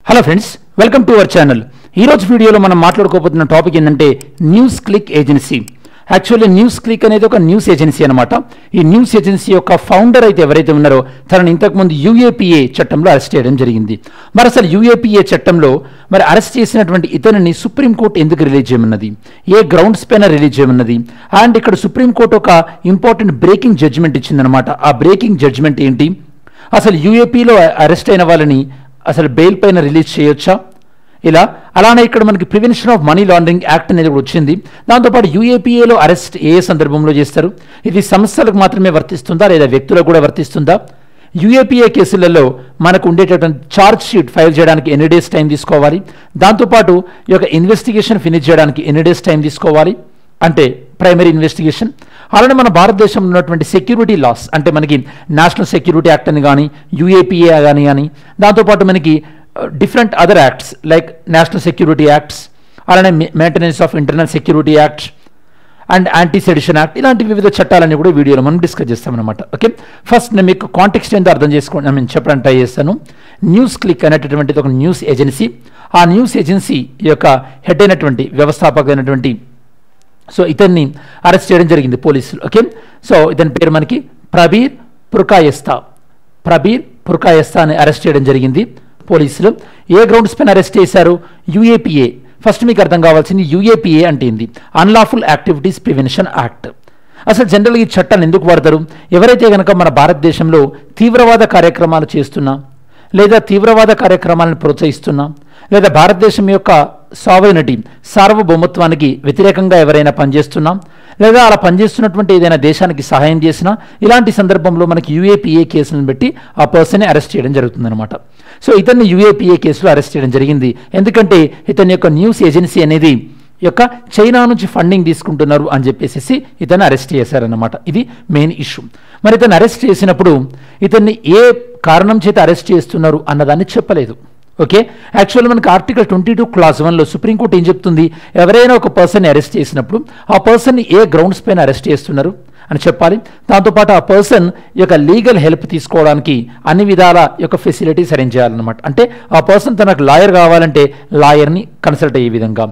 Hello friends, welcome to our channel. ఈరోజు వీడియోలో మనం మాట్లాడుకోబోతున్న టాపిక్ ఏంటంటే news click agency. Actually news click అనేది ఒక న్యూస్ ఏజెన్సీ అనమాట. ఈ న్యూస్ ఏజెన్సీ యొక్క ఫౌండర్ అయితే ఎవరైతే ఉన్నారో తనని ఇంతకుముందు యూఏపీఏ చట్టంలో అరెస్ట్ చేయడం జరిగింది. మరి అసలు యూఏపీఏ చట్టంలో మరి అరెస్ట్ చేసినటువంటి ఇతనిని సుప్రీంకోర్టు ఎందుకు రిలీజ్ చేయమన్నది, ఏ గ్రౌండ్స్ పైన రిలీజ్ చేయమన్నది, అండ్ ఇక్కడ సుప్రీంకోర్టు ఒక ఇంపార్టెంట్ బ్రేకింగ్ జడ్జిమెంట్ ఇచ్చిందనమాట. ఆ బ్రేకింగ్ జడ్జిమెంట్ ఏంటి, అసలు యూఏపీలో అరెస్ట్ అయిన వాళ్ళని అసలు బెయిల్ పైన రిలీజ్ చేయొచ్చా, అలానే ఇక్కడ మనకి prevention of money laundering act అనేది కూడా వచ్చింది. దాంతోపాటు యూఏపీఏలో అరెస్ట్ ఏ సందర్భంలో చేస్తారు, ఇది సంస్థలకు మాత్రమే వర్తిస్తుందా లేదా వ్యక్తులకు కూడా వర్తిస్తుందా, యూఏపీఏ కేసులలో మనకు ఉండేటటువంటి ఛార్జ్ షీట్ ఫైల్ చేయడానికి ఎన్ని డేస్ టైం తీసుకోవాలి, దాంతోపాటు ఈ యొక్క ఇన్వెస్టిగేషన్ ఫినిష్ చేయడానికి ఎన్ని డేస్ టైం తీసుకోవాలి, అంటే ప్రైమరీ ఇన్వెస్టిగేషన్. అలానే మన భారతదేశంలో ఉన్నటువంటి సెక్యూరిటీ లాస్, అంటే మనకి నేషనల్ సెక్యూరిటీ యాక్ట్ అని కానీ యూఏపీఏ కానీ దాంతోపాటు మనకి different other acts like national security acts, అలానే maintenance of internal security act and anti sedition act, ఇలాంటి వివిధ చట్టాలన్నీ కూడా వీడియోలో మనం డిస్కస్ చేస్తామన్నమాట. ఓకే, ఫస్ట్ నేను మీకు కాంటెక్స్ట్ ఏంటో అర్థం చేసుకోండి, నేను చెప్పడానికి ట్రై చేస్తాను. న్యూస్ క్లిక్ అనేటటువంటిది ఒక న్యూస్ ఏజెన్సీ. ఆ న్యూస్ ఏజెన్సీ యొక్క హెడ్ అయినటువంటి వ్యవస్థాపక అయినటువంటి ఇతన్ని అరెస్ట్ చేయడం జరిగింది పోలీసులు. ఓకే, సో ఇతని పేరు మనకి ప్రబీర్ పుర్కాయస్తా అని అరెస్ట్ చేయడం జరిగింది పోలీసులు. ఏ గ్రౌండ్స్ పైన అరెస్ట్ చేశారు, యూఏపీఏ. ఫస్ట్ మీకు అర్థం కావాల్సింది యూఏపీఏ అంటే ఏంది, అన్లాఫుల్ యాక్టివిటీస్ ప్రివెన్షన్ యాక్ట్. అసలు జనరల్గా ఈ చట్టాన్ని ఎందుకు వాడతారు, ఎవరైతే కనుక మన భారతదేశంలో తీవ్రవాద కార్యక్రమాలు చేస్తున్నా లేదా తీవ్రవాద కార్యక్రమాలను ప్రోత్సహిస్తున్నా లేదా భారతదేశం యొక్క సార్వభౌమత్వానికి వ్యతిరేకంగా ఎవరైనా పనిచేస్తున్నా లేదా అలా పనిచేస్తున్నటువంటి ఏదైనా దేశానికి సహాయం చేసినా ఇలాంటి సందర్భంలో మనకి యూఏపీఏ కేసులను పెట్టి ఆ పర్సన్ని అరెస్ట్ చేయడం జరుగుతుందన్నమాట. సో ఇతన్ని యూఏపీఏ కేసులో అరెస్ట్ చేయడం జరిగింది. ఎందుకంటే ఇతని యొక్క న్యూస్ ఏజెన్సీ అనేది యొక్క చైనా నుంచి ఫండింగ్ తీసుకుంటున్నారు అని చెప్పేసి ఇతన్ని అరెస్ట్ చేశారన్నమాట. ఇది మెయిన్ ఇష్యూ. మరి ఇతను అరెస్ట్ చేసినప్పుడు ఇతన్ని ఏ కారణం చేత అరెస్ట్ చేస్తున్నారు అన్నదాన్ని చెప్పలేదు. ఓకే, యాక్చువల్లీ మనకి ఆర్టికల్ 22 క్లాస్ 1లో సుప్రీంకోర్టు ఏం చెప్తుంది, ఎవరైనా ఒక పర్సన్ని అరెస్ట్ చేసినప్పుడు ఆ పర్సన్ని ఏ గ్రౌండ్స్ పైన అరెస్ట్ చేస్తున్నారు అని చెప్పాలి. దాంతోపాటు ఆ పర్సన్ యొక్క లీగల్ హెల్ప్ తీసుకోవడానికి అన్ని విధాల యొక్క ఫెసిలిటీస్ అరేంజ్ చేయాలన్నమాట. అంటే ఆ పర్సన్ తనకు లాయర్ కావాలంటే లాయర్ని కన్సల్ట్ అయ్యే విధంగా.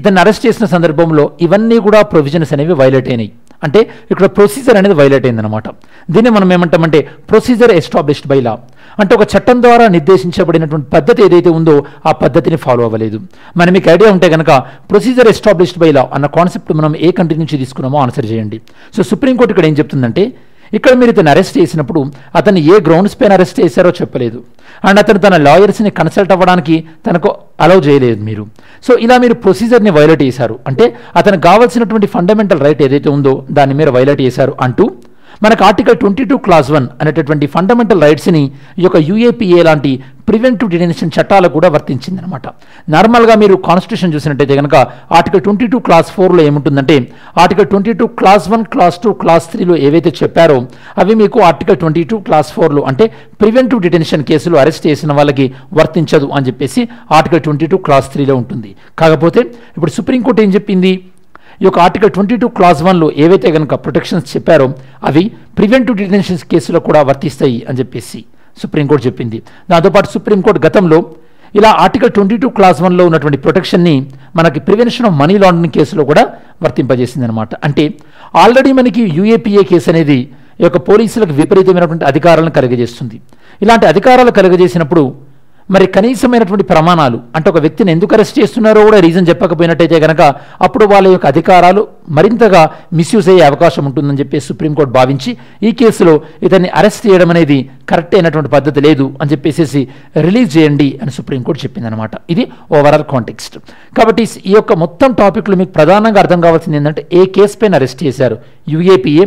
ఇతన్ని అరెస్ట్ చేసిన సందర్భంలో ఇవన్నీ కూడా ప్రొవిజన్స్ అనేవి వైలేట్ అయినాయి. అంటే ఇక్కడ ప్రొసీజర్ అనేది వైలేట్ అయిందనమాట. దీన్ని మనం ఏమంటామంటే ప్రొసీజర్ ఎస్టాబ్లిష్డ్ బై లా. అంటే ఒక చట్టం ద్వారా నిర్దేశించబడినటువంటి పద్ధతి ఏదైతే ఉందో ఆ పద్ధతిని ఫాలో అవ్వలేదు. మరి మీకు ఐడియా ఉంటే కనుక ప్రొసీజర్ ఎస్టాబ్లిష్డ్ బై లా అన్న కాన్సెప్ట్ మనం ఏ కంట్రీ నుంచి తీసుకున్నామో ఆన్సర్ చేయండి. సో సుప్రీంకోర్టు ఇక్కడ ఏం చెప్తుందంటే, ఇక్కడ మీరు ఇతను అరెస్ట్ చేసినప్పుడు అతను ఏ గ్రౌండ్స్ పైన అరెస్ట్ చేశారో చెప్పలేదు, అండ్ అతను తన లాయర్స్ని కన్సల్ట్ అవ్వడానికి తనకు అలౌ చేయలేదు మీరు. సో ఇలా మీరు ప్రొసీజర్ని వైలేట్ చేశారు, అంటే అతనికి కావాల్సినటువంటి ఫండమెంటల్ రైట్ ఏదైతే ఉందో దాన్ని మీరు వైలేట్ చేశారు అంటూ మనకు ఆర్టికల్ 22 క్లాస్ 1 అనేటటువంటి ఫండమెంటల్ రైట్స్ని ఈ యొక్క యూఏపీఏ లాంటి ప్రివెంటివ్ డిటెన్షన్ చట్టాలకు కూడా వర్తించిందనమాట. నార్మల్గా మీరు కాన్స్టిట్యూషన్ చూసినట్టయితే కనుక ఆర్టికల్ 22 క్లాస్ 4లో ఏముంటుందంటే, ఆర్టికల్ 22 క్లాస్ 1 క్లాస్ 2 క్లాస్ 3లో ఏవైతే చెప్పారో అవి మీకు ఆర్టికల్ 22 క్లాస్ 4లో అంటే ప్రివెంటివ్ డిటెన్షన్ కేసులు అరెస్ట్ చేసిన వాళ్ళకి వర్తించదు అని చెప్పేసి ఆర్టికల్ 22 క్లాస్ 3లో ఉంటుంది. కాకపోతే ఇప్పుడు సుప్రీంకోర్టు ఏం చెప్పింది, ఈ యొక్క ఆర్టికల్ 22 క్లాస్ 1లో ఏవైతే కనుక ప్రొటెక్షన్స్ చెప్పారో అవి ప్రివెంటివ్ డిటెన్షన్ కేసులో కూడా వర్తిస్తాయి అని చెప్పేసి సుప్రీంకోర్టు చెప్పింది. దాంతోపాటు సుప్రీంకోర్టు గతంలో ఇలా ఆర్టికల్ 22 క్లాస్ 1లో ఉన్నటువంటి ప్రొటెక్షన్ని మనకి ప్రివెన్షన్ ఆఫ్ మనీ లాండరింగ్ కేసులో కూడా వర్తింపజేసింది అనమాట. అంటే ఆల్రెడీ మనకి యూఏపీఏ కేసు అనేది ఈ యొక్క పోలీసులకు విపరీతమైనటువంటి అధికారాలను కలుగజేస్తుంది. ఇలాంటి అధికారాలు కలుగజేసినప్పుడు మరి కనీసమైనటువంటి ప్రమాణాలు, అంటే ఒక వ్యక్తిని ఎందుకు అరెస్ట్ చేస్తున్నారో కూడా రీజన్ చెప్పకపోయినట్టయితే కనుక అప్పుడు వాళ్ళ యొక్క అధికారాలు మరింతగా మిస్యూజ్ అయ్యే అవకాశం ఉంటుందని చెప్పి సుప్రీంకోర్టు భావించి ఈ కేసులో ఇతన్ని అరెస్ట్ చేయడం అనేది కరెక్ట్ అయినటువంటి పద్ధతి లేదు అని చెప్పేసి రిలీజ్ చేయండి అని సుప్రీంకోర్టు చెప్పిందనమాట. ఇది ఓవరాల్ కాంటెక్స్ట్. కాబట్టి ఈ యొక్క మొత్తం టాపిక్లో మీకు ప్రధానంగా అర్థం కావాల్సింది ఏంటంటే, ఏ కేసు పైన అరెస్ట్ చేశారు, యూఏపీఏ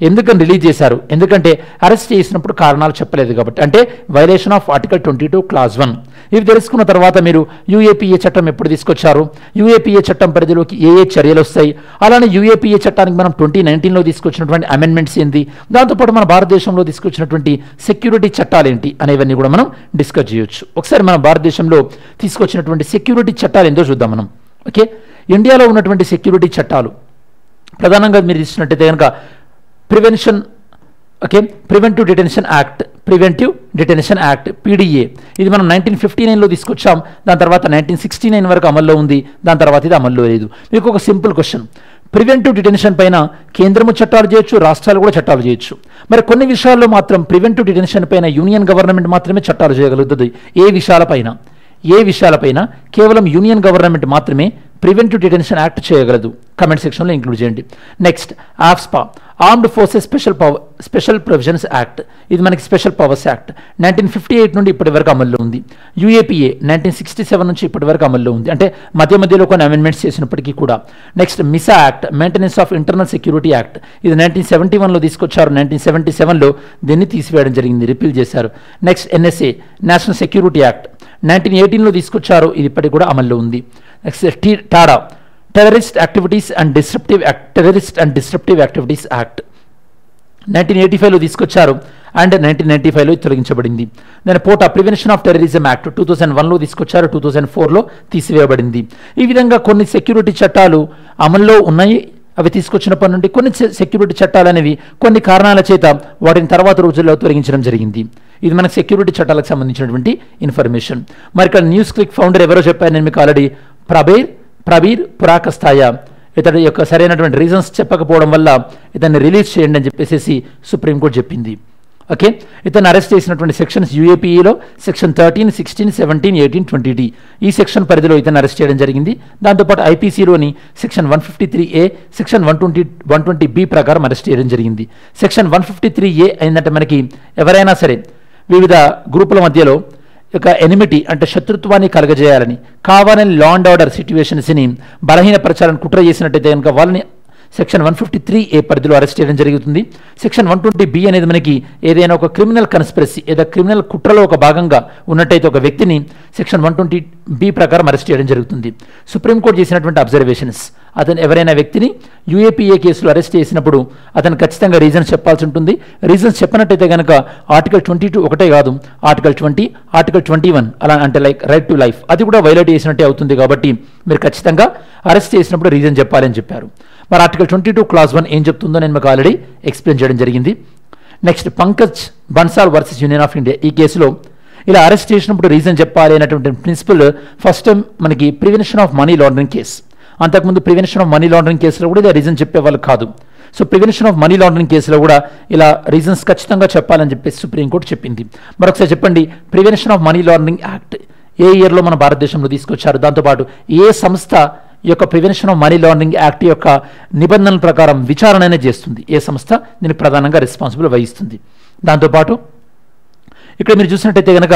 ఎందుకని రిలీజ్ చేశారు, ఎందుకంటే అరెస్ట్ చేసినప్పుడు కారణాలు చెప్పలేదు కాబట్టి, అంటే వైలేషన్ ఆఫ్ ఆర్టికల్ 22 క్లాస్ 1. ఇవి తెలుసుకున్న తర్వాత మీరు యూఏపీఏ చట్టం ఎప్పుడు తీసుకొచ్చారు, యూఏపీఏ చట్టం పరిధిలోకి ఏ చర్యలు వస్తాయి, అలానే యూఏపీఏ చట్టానికి మనం 2019లో తీసుకొచ్చినటువంటి అమెండ్మెంట్స్ ఏంటి, దాంతోపాటు మన భారతదేశంలో తీసుకొచ్చినటువంటి సెక్యూరిటీ చట్టాలు ఏంటి అనేవన్నీ కూడా మనం డిస్కస్ చేయొచ్చు. ఒకసారి మన భారతదేశంలో తీసుకొచ్చినటువంటి సెక్యూరిటీ చట్టాలు ఏంటో చూద్దాం మనం. ఓకే, ఇండియాలో ఉన్నటువంటి సెక్యూరిటీ చట్టాలు ప్రధానంగా మీరు తీసుకున్నట్టయితే కనుక preventive detention act preventive detention act PDA. ఇది మనం 1959లో తీసుకొచ్చాం. దాని తర్వాత 1969 వరకు అమల్లో ఉంది. దాని తర్వాత ఇది అమల్లో లేదు. మీకు ఒక సింపుల్ క్వశ్చన్, ప్రివెంటివ్ డిటెన్షన్ పైన కేంద్రము చట్టాలు చేయొచ్చు, రాష్ట్రాలు కూడా చట్టాలు చేయొచ్చు. మరి కొన్ని విషయాల్లో మాత్రం ప్రివెంటివ్ డిటెన్షన్ పైన యూనియన్ గవర్నమెంట్ మాత్రమే చట్టాలు చేయగలుగుతుంది. ఏ విషయాలపైన కేవలం యూనియన్ గవర్నమెంట్ మాత్రమే ప్రివెంటివ్ డిటెన్షన్ యాక్ట్ చేయగలదు. కమెంట్ సెక్షన్లో ఇంక్లూడ్ చేయండి. Next ఆఫ్స్పా, armed forces special provisions act. ఇది మనకి స్పెషల్ పవర్స్ యాక్ట్ 1958 నుండి ఇప్పటి వరకు అమల్లో ఉంది. UAPA 1967 నుంచి ఇప్పటి వరకు అమల్లో ఉంది. అంటే మధ్యలో కొన్ని అమెండ్మెంట్స్ చేసినప్పటికీ కూడా. Next MISA act, maintenance of internal security act. ఇది 1971లో తీసుకొచ్చారు. 1977లో దీన్ని తీసివేయడం జరిగింది, రిపీల్ చేశారు. Next NSA, national security act 1918లో తీసుకొచ్చారు. ఇది ఇప్పటికి కూడా అమల్లో ఉంది. Next TADA, terrorist and disruptive activities act 1985లో తీసుకొచ్చారు అండ్ 1995లో తొలగించబడింది. దాని POTA, prevention of terrorism act 2001లో తీసుకొచ్చారు. 2004లో తీసివేయబడింది. ఈ విధంగా కొన్ని సెక్యూరిటీ చట్టాలు అమల్లో ఉన్నాయి. అవి తీసుకొచ్చినప్పటి నుండి కొన్ని సెక్యూరిటీ చట్టాలు అనేవి కొన్ని కారణాల చేత వాటిని తర్వాత రోజుల్లో తొలగించడం జరిగింది. ఇది మనకు సెక్యూరిటీ చట్టాలకు సంబంధించినటువంటి ఇన్ఫర్మేషన్. మరి ఇక్కడ న్యూస్ క్లిక్ ఫౌండర్ ఎవరో చెప్పాను నేను మీకు ఆల్రెడీ, ప్రబీర్ పురాకస్తాయ. ఇతడి యొక్క సరైనటువంటి రీజన్స్ చెప్పకపోవడం వల్ల ఇతన్ని రిలీజ్ చేయండి అని చెప్పేసి సుప్రీంకోర్టు చెప్పింది. ఓకే, ఇతను అరెస్ట్ చేసినటువంటి సెక్షన్స్ UAPAలో సెక్షన్ 13, 16, 17, 18, 20D ఈ సెక్షన్ పరిధిలో ఇతను అరెస్ట్ చేయడం జరిగింది. దాంతోపాటు IPCలోని సెక్షన్ 153A, సెక్షన్ 120B ప్రకారం అరెస్ట్ చేయడం జరిగింది. సెక్షన్ 153A ఏంటంటే మనకి ఎవరైనా సరే వివిధ గ్రూపుల మధ్యలో ఒక ఎనిమిటీ అంటే శత్రుత్వాన్ని కలగజేయాలని, కావాలని లా అండ్ ఆర్డర్ సిట్యువేషన్స్ని బలహీనపరచాలని కుట్ర చేసినట్టయితే కనుక వాళ్ళని సెక్షన్ 153A పరిధిలో అరెస్ట్ చేయడం జరుగుతుంది. సెక్షన్ 120B అనేది మనకి ఏదైనా ఒక క్రిమినల్ కన్స్పిరసీ ఏదో క్రిమినల్ కుట్రలో ఒక భాగంగా ఉన్నట్టయితే ఒక వ్యక్తిని సెక్షన్ 120B ప్రకారం అరెస్ట్ చేయడం జరుగుతుంది. సుప్రీంకోర్టు చేసినటువంటి అబ్జర్వేషన్స్, అతను ఎవరైనా వ్యక్తిని UAPA కేసులో అరెస్ట్ చేసినప్పుడు అతను ఖచ్చితంగా రీజన్స్ చెప్పాల్సి ఉంటుంది. రీజన్స్ చెప్పినట్టయితే కనుక ఆర్టికల్ 22 ఒకటే కాదు, ఆర్టికల్ 20, ఆర్టికల్ 21 అలా అంటే లైక్ రైట్ టు లైఫ్ అది కూడా వైలేట్ చేసినట్టే అవుతుంది. కాబట్టి మీరు ఖచ్చితంగా అరెస్ట్ చేసినప్పుడు రీజన్ చెప్పాలని చెప్పారు. మరి ఆర్టికల్ 22 క్లాజ్ 1 ఏం చెప్తుందో నేను మీకు ఆల్రెడీ ఎక్స్ప్లెయిన్ చేయడం జరిగింది. Next Pankaj Bansal versus union of India. ఈ కేసులో ఇలా అరెస్ట్ చేసినప్పుడు రీజన్ చెప్పాలి అనేటువంటి ప్రిన్సిపల్ ఫస్ట్ టైం మనకి prevention of money laundering case. అంతకుముందు ప్రివెన్షన్ ఆఫ్ మనీ లాండరింగ్ కేసులో కూడా ఇలా రీజన్ చెప్పేవాళ్ళు కాదు. So prevention of money laundering కేసులో కూడా ఇలా రీజన్స్ ఖచ్చితంగా చెప్పాలని చెప్పేసి సుప్రీంకోర్టు చెప్పింది. మరొకసారి చెప్పండి, prevention of money laundering act ఏ ఇయర్లో మన భారతదేశంలో తీసుకొచ్చారు, దాంతోపాటు ఏ సంస్థ ఈ యొక్క prevention of money laundering act యొక్క నిబంధనల ప్రకారం విచారణ అనేది చేస్తుంది, ఏ సంస్థ దీన్ని ప్రధానంగా రెస్పాన్సిబుల్ వహిస్తుంది. దాంతోపాటు ఇక్కడ మీరు చూసినట్టయితే కనుక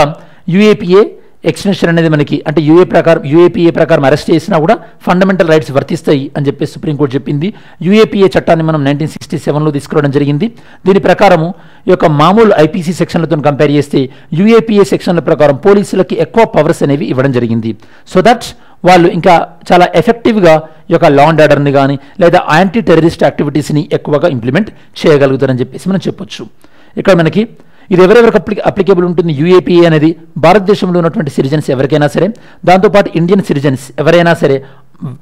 UAPA ఎక్స్టెన్షన్ అనేది మనకి అంటే UAPA ప్రకారం అరెస్ట్ చేసినా కూడా ఫండమెంటల్ రైట్స్ వర్తిస్తాయి అని చెప్పి సుప్రీంకోర్టు చెప్పింది. UAPA చట్టాన్ని మనం 1967లో తీసుకురావడం జరిగింది. దీని ప్రకారము ఈ యొక్క మామూలు IPC సెక్షన్లతో కంపేర్ చేస్తే UAPA సెక్షన్ల ప్రకారం పోలీసులకి ఎక్కువ పవర్స్ అనేవి ఇవ్వడం జరిగింది. సో దట్ వాళ్ళు ఇంకా చాలా ఎఫెక్టివ్గా ఈ యొక్క లా అండ్ ఆర్డర్ని కానీ లేదా యాంటీ టెర్రరిస్ట్ యాక్టివిటీస్ని ఎక్కువగా ఇంప్లిమెంట్ చేయగలుగుతారని చెప్పేసి మనం చెప్పొచ్చు. ఇక్కడ మనకి ఇది ఎవరెవరికి అప్లికేబుల్ ఉంటుంది, UAPA అనేది భారతదేశంలో ఉన్నటువంటి సిటిజన్స్ ఎవరికైనా సరే, దాంతోపాటు ఇండియన్ సిటిజన్స్ ఎవరైనా సరే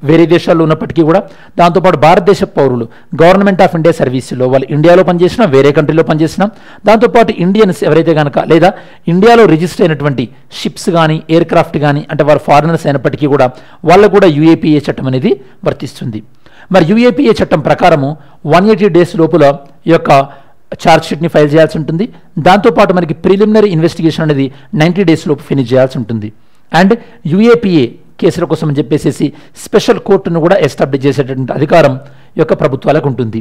వేరే దేశాల్లో ఉన్నప్పటికీ కూడా, దాంతోపాటు భారతదేశ పౌరులు గవర్నమెంట్ ఆఫ్ ఇండియా సర్వీసులో వాళ్ళు ఇండియాలో పనిచేసినా వేరే కంట్రీలో పనిచేసినా, దాంతోపాటు ఇండియన్స్ ఎవరైతే కనుక లేదా ఇండియాలో రిజిస్టర్ అయినటువంటి షిప్స్ కానీ ఎయిర్ క్రాఫ్ట్ కానీ అంటే వారు ఫారినర్స్ అయినప్పటికీ కూడా వాళ్ళకు కూడా UAPA చట్టం అనేది వర్తిస్తుంది. మరి UAPA చట్టం ప్రకారము 180 డేస్ లోపల ఈ యొక్క ఛార్జ్ షీట్ని ఫైల్ చేయాల్సి ఉంటుంది. దాంతోపాటు మనకి ప్రిలిమినరీ ఇన్వెస్టిగేషన్ అనేది 90 డేస్ లోపు ఫినిష్ చేయాల్సి ఉంటుంది. అండ్ UAPA కేసుల కోసం అని చెప్పేసి స్పెషల్ కోర్టును కూడా ఎస్టాబ్లిష్ చేసేటువంటి అధికారం యొక్క ప్రభుత్వాలకు ఉంటుంది.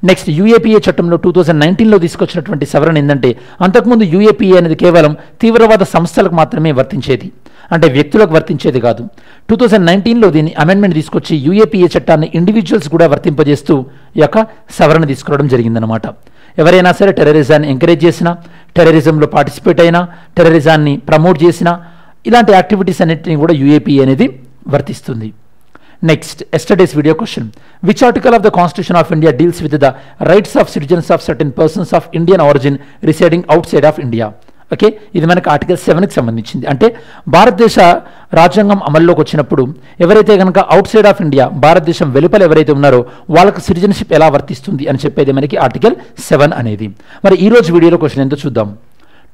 నెక్స్ట్ UAPA చట్టంలో 2019లో తీసుకొచ్చినటువంటి సవరణ ఏంటంటే, అంతకుముందు UAPA అనేది కేవలం తీవ్రవాద సంస్థలకు మాత్రమే వర్తించేది, అంటే వ్యక్తులకు వర్తించేది కాదు. 2019లో దీన్ని అమెండ్మెంట్ తీసుకొచ్చి UAPA చట్టాన్ని ఇండివిజువల్స్ కూడా వర్తింపజేస్తూ ఈ యొక్క సవరణ తీసుకురావడం జరిగిందనమాట. ఎవరైనా సరే టెర్రరిజాన్ని ఎంకరేజ్ చేసినా, టెర్రరిజంలో పార్టిసిపేట్ అయినా, టెర్రరిజాన్ని ప్రమోట్ చేసినా ఇలాంటి యాక్టివిటీస్ అన్నింటినీ కూడా UAPA అనేది వర్తిస్తుంది. Next yesterday's video question, which article of the constitution of India deals with the rights of citizens of certain persons of Indian origin residing outside of India. Okay, ఇది మనకు article 7కి సంబంధించింది. అంటే భారతదేశ రాజ్యాంగం అమల్లోకి వచ్చినప్పుడు ఎవరైతే కనుక అవుట్ సైడ్ ఆఫ్ ఇండియా భారతదేశం వెలుపల ఎవరైతే ఉన్నారో వాళ్ళకు సిటిజన్షిప్ ఎలా వర్తిస్తుంది అని చెప్పేది మనకి ఆర్టికల్ 7 అనేది. మరి ఈరోజు వీడియోలో క్వశ్చన్ ఏంటో చూద్దాం.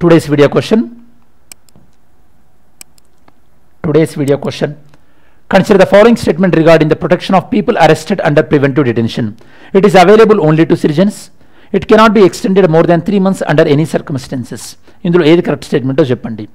Today's video question. Consider the following statement regarding the protection of people arrested under preventive detention. It is available only to citizens. It cannot be extended more than 3 months under any circumstances. ఇందులో ఏది correct స్టేట్మెంటో చెప్పండి.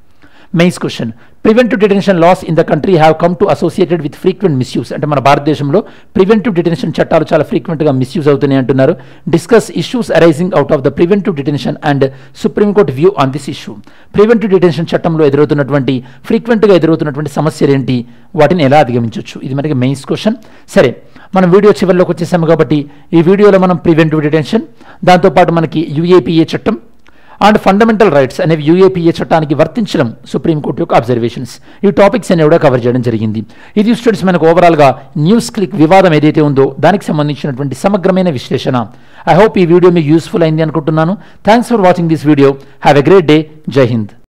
Mains question. Preventive detention laws in the country have come to associated with frequent misuse. అంటే మన భారతదేశంలో preventive detention చట్టాలు చాలా ఫ్రీక్వెంట్గా మిస్యూజ్ అవుతున్నాయి అంటున్నారు. Discuss issues arising out of the preventive detention and Supreme Court view on this issue. Preventive detention చట్టంలో ఎదురవుతున్నటువంటి ఫ్రీక్వెంట్గా ఎదురవుతున్నటువంటి సమస్యలు ఏంటి, వాటిని ఎలా అధిగమించవచ్చు, ఇది మనకి మెయిన్స్ క్వశ్చన్. సరే, మనం వీడియో చివరిలోకి వచ్చేసాము కాబట్టి ఈ వీడియోలో మనం ప్రివెంటివ్ డిటెన్షన్, దాంతోపాటు మనకి యూఏపీఏ చట్టం అండ్ ఫండమెంటల్ రైట్స్ అనేవి యూఏపీఏ చట్టానికి వర్తించడం సుప్రీంకోర్టు యొక్క అబ్జర్వేషన్స్, ఈ టాపిక్స్ అనేవి కూడా కవర్ చేయడం జరిగింది. ఇది స్టూడెంట్స్ మనకు ఓవరాల్గా న్యూస్ క్లిక్ వివాదం ఏదైతే ఉందో దానికి సంబంధించినటువంటి సమగ్రమైన విశ్లేషణ. ఐ హోప్ ఈ వీడియో మీకు యూస్ఫుల్ అయింది అనుకుంటున్నాను. Thanks for watching this video. Have a great day. జై హింద్.